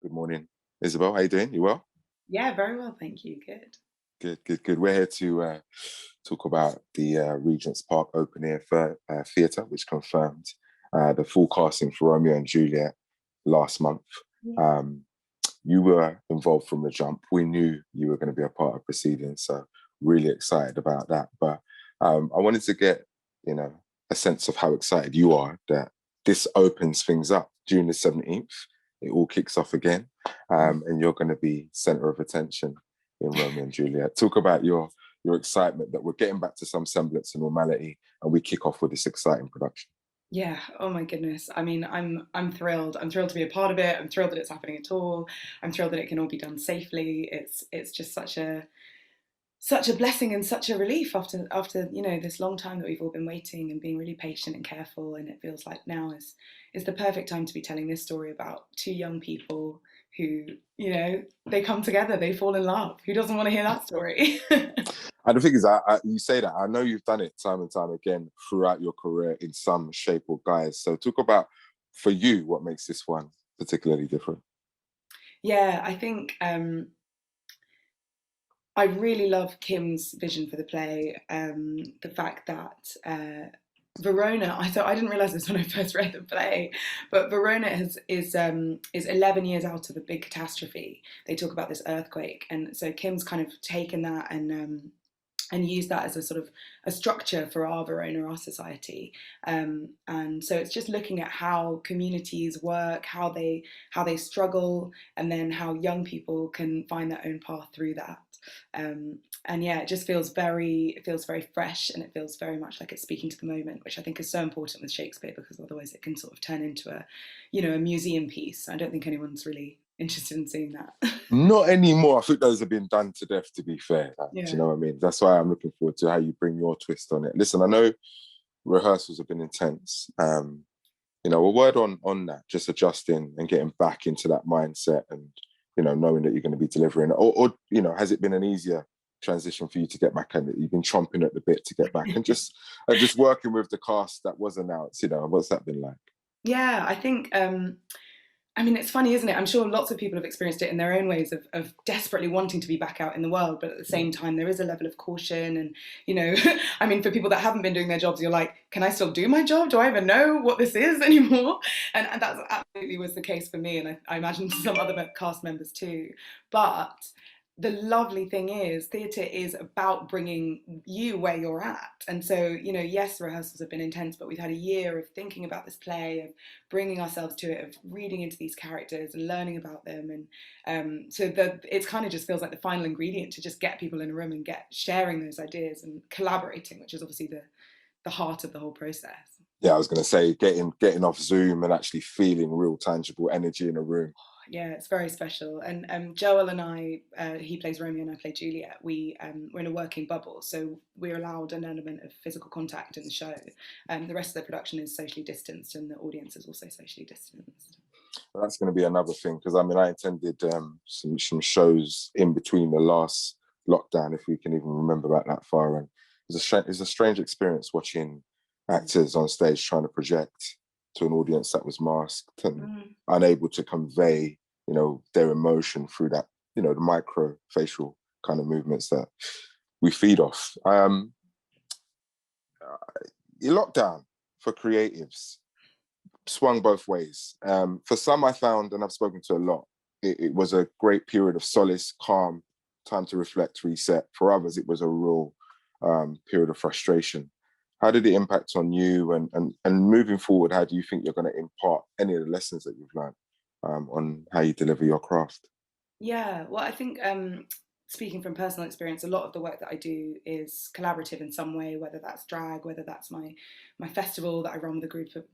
Good morning, Isabel. How you doing? You well? Yeah, very well, thank you. Good. Good, good, good. We're here to talk about the Regent's Park open air theatre, which confirmed the full casting for Romeo and Juliet last month. Yeah. Um, you were involved from the jump. We knew you were going to be a part of proceedings, so really excited about that. But I wanted to get, you know, a sense of how excited you are that this opens things up June the 17th. It all kicks off again, and you're going to be center of attention in Romeo and Juliet. Talk about your excitement that we're getting back to some semblance of normality, and we kick off with this exciting production. Yeah. Oh my goodness. I mean, I'm thrilled. I'm thrilled to be a part of it. I'm thrilled that it's happening at all. I'm thrilled that it can all be done safely. It's just such a blessing and such a relief after this long time that we've all been waiting and being really patient and careful. And it feels like now is the perfect time to be telling this story about two young people who they come together, they fall in love. Who doesn't want to hear that story? And the thing is, you say that, I know you've done it time and time again throughout your career in some shape or guise. So talk about, for you, what makes this one particularly different. Yeah, I think I really love Kim's vision for the play. The fact that Verona, I didn't realize this when I first read the play, but Verona is 11 years out of a big catastrophe. They talk about this earthquake, and so Kim's kind of taken that and use that as a sort of a structure for our Verona, our society. And so it's just looking at how communities work, how they struggle, and then how young people can find their own path through that. And yeah, it feels very fresh, and it feels very much like it's speaking to the moment, which I think is so important with Shakespeare, because otherwise it can sort of turn into a museum piece. I don't think anyone's really interested in seeing that. Not anymore. I think those have been done to death, to be fair. Do you Yeah. know what I mean? That's why I'm looking forward to how you bring your twist on it. Listen, I know rehearsals have been intense. A word on that, just adjusting and getting back into that mindset and, knowing that you're going to be delivering. Or has it been an easier transition for you to get back, and you've been chomping at the bit to get back and just working with the cast that was announced, what's that been like? Yeah, I think I mean, it's funny, isn't it? I'm sure lots of people have experienced it in their own ways of desperately wanting to be back out in the world, but at the Mm. same time, there is a level of caution. And, I mean, for people that haven't been doing their jobs, you're like, can I still do my job? Do I even know what this is anymore? And that absolutely was the case for me. And I imagine some other cast members too. But the lovely thing is, theatre is about bringing you where you're at. And so, yes, rehearsals have been intense, but we've had a year of thinking about this play, of bringing ourselves to it, of reading into these characters and learning about them. And so it's kind of just feels like the final ingredient to just get people in a room and get sharing those ideas and collaborating, which is obviously the heart of the whole process. Yeah, I was going to say getting off Zoom and actually feeling real tangible energy in a room. Yeah, it's very special. And Joel and I, he plays Romeo and I play Juliet. We're in a working bubble, so we're allowed an element of physical contact in the show. The rest of the production is socially distanced, and the audience is also socially distanced. But that's going to be another thing, because I attended some shows in between the last lockdown, if we can even remember back that far, and it's a strange experience watching actors on stage trying to project to an audience that was masked and Mm. unable to convey, their emotion through that, the micro facial kind of movements that we feed off. Your lockdown for creatives swung both ways. For some, I found, and I've spoken to a lot, it was a great period of solace, calm, time to reflect, reset. For others, it was a real period of frustration. How did it impact on you? And moving forward, how do you think you're going to impart any of the lessons that you've learned on how you deliver your craft? Yeah, well, I think speaking from personal experience, a lot of the work that I do is collaborative in some way, whether that's drag, whether that's my festival that I run with a group of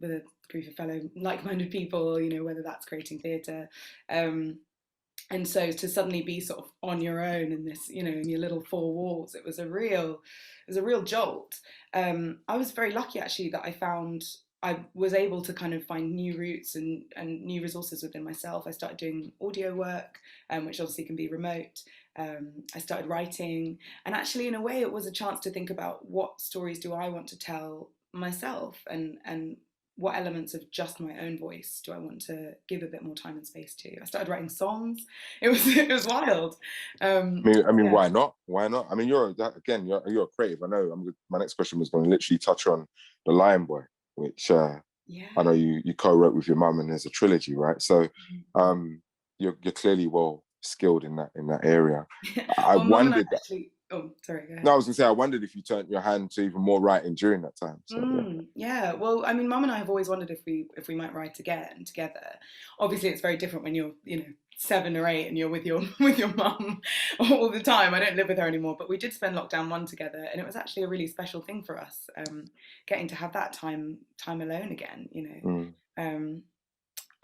fellow like-minded people, whether that's creating theatre. And so to suddenly be sort of on your own in this, in your little four walls, it was a real jolt. I was very lucky actually that I was able to kind of find new routes and new resources within myself. I started doing audio work, which obviously can be remote. I started writing, and actually, in a way, it was a chance to think about what stories do I want to tell myself, and what elements of just my own voice do I want to give a bit more time and space to. I started writing songs. It was wild. I mean, Yeah. why not? Why not? I mean, you're a creative. I know. My next question was going to literally touch on The Lion Boy, which I know Yeah. you co-wrote with your mum, and there's a trilogy, right? So, you're clearly well skilled in that area. I Well, mum and I wondered. actually. Oh, sorry. Go No, I ahead. was gonna say I wondered if you turned your hand to even more writing during that time. So yeah. Yeah. Well, I mean, mum and I have always wondered if we might write again together. Obviously, it's very different when you're 7 or 8 and you're with your with your mum all the time. I don't live with her anymore, but we did spend lockdown one together, and it was actually a really special thing for us, getting to have that time alone again. Mm.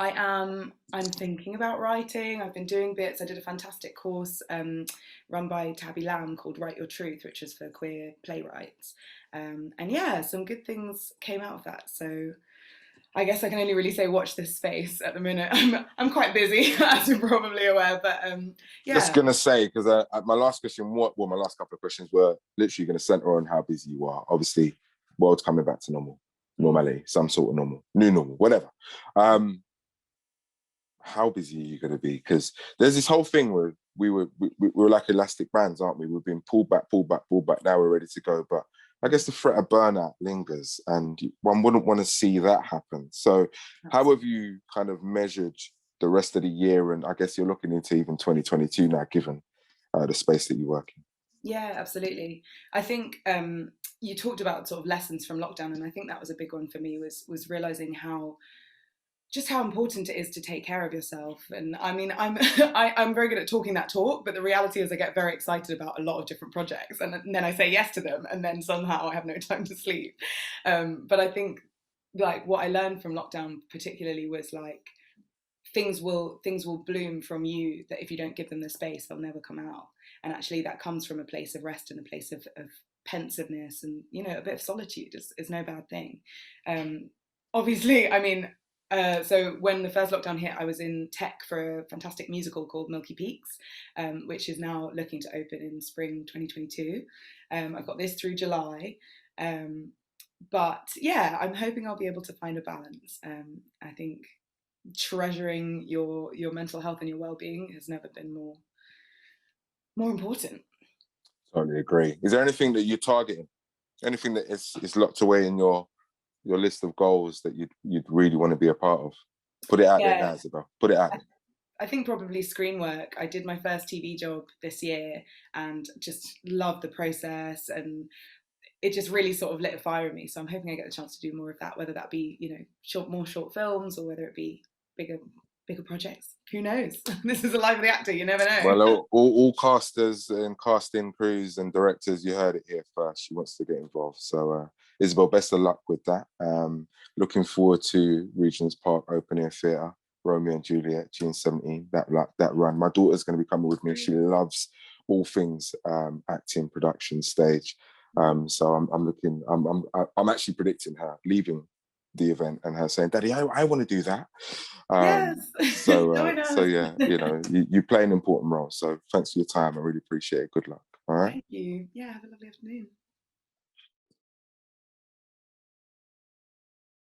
Um, I'm thinking about writing. I've been doing bits. I did a fantastic course run by Tabby Lamb called Write Your Truth, which is for queer playwrights. And yeah, some good things came out of that. So I guess I can only really say watch this space at the minute. I'm quite busy, as you're probably aware. But Just yeah. gonna say, because my last question, my last couple of questions were literally going to center on how busy you are. Obviously, world's coming back to normal, Mm. normality, some sort of normal, new normal, whatever. How busy are you going to be? Because there's this whole thing where we were like elastic bands, aren't we? We've been pulled back, pulled back, pulled back. Now we're ready to go. But I guess the threat of burnout lingers, and one wouldn't want to see that happen. So, how have you kind of measured the rest of the year? And I guess you're looking into even 2022 now, given the space that you work in. Yeah, absolutely. I think you talked about sort of lessons from lockdown, and I think that was a big one for me was realizing how important it is to take care of yourself. And I mean, I'm very good at talking that talk, but the reality is I get very excited about a lot of different projects, and then I say yes to them, and then somehow I have no time to sleep. But I think like what I learned from lockdown particularly was like things will bloom from you that if you don't give them the space, they'll never come out. And actually, that comes from a place of rest and a place of pensiveness, and a bit of solitude is no bad thing. Obviously, I mean, so when the first lockdown hit, I was in tech for a fantastic musical called Milky Peaks, which is now looking to open in spring 2022. I've got this through July. But yeah, I'm hoping I'll be able to find a balance. I think treasuring your mental health and your well-being has never been more important. Totally agree. Is there anything that you're targeting? Anything that is locked away in your list of goals that you'd really want to be a part of? Put it out there Yeah, now, Isabel. Put it out I, there. I think probably screen work. I did my first TV job this year and just loved the process, and it just really sort of lit a fire in me. So I'm hoping I get the chance to do more of that, whether that be more short films, or whether it be bigger bigger projects. Who knows? This is the life of the actor. You never know. Well, all casters and casting crews and directors, you heard it here first. She wants to get involved. So, Isabel, best of luck with that. Looking forward to Regent's Park Open Air Theatre, Romeo and Juliet, June 17. That run. My daughter's going to be coming with me. She loves all things acting, production, stage. So I'm actually predicting her leaving the event and her saying, "Daddy, I want to do that." Yes. Join So us. yeah, you play an important role. So thanks for your time. I really appreciate it. Good luck. All right. Thank you. Yeah, have a lovely afternoon.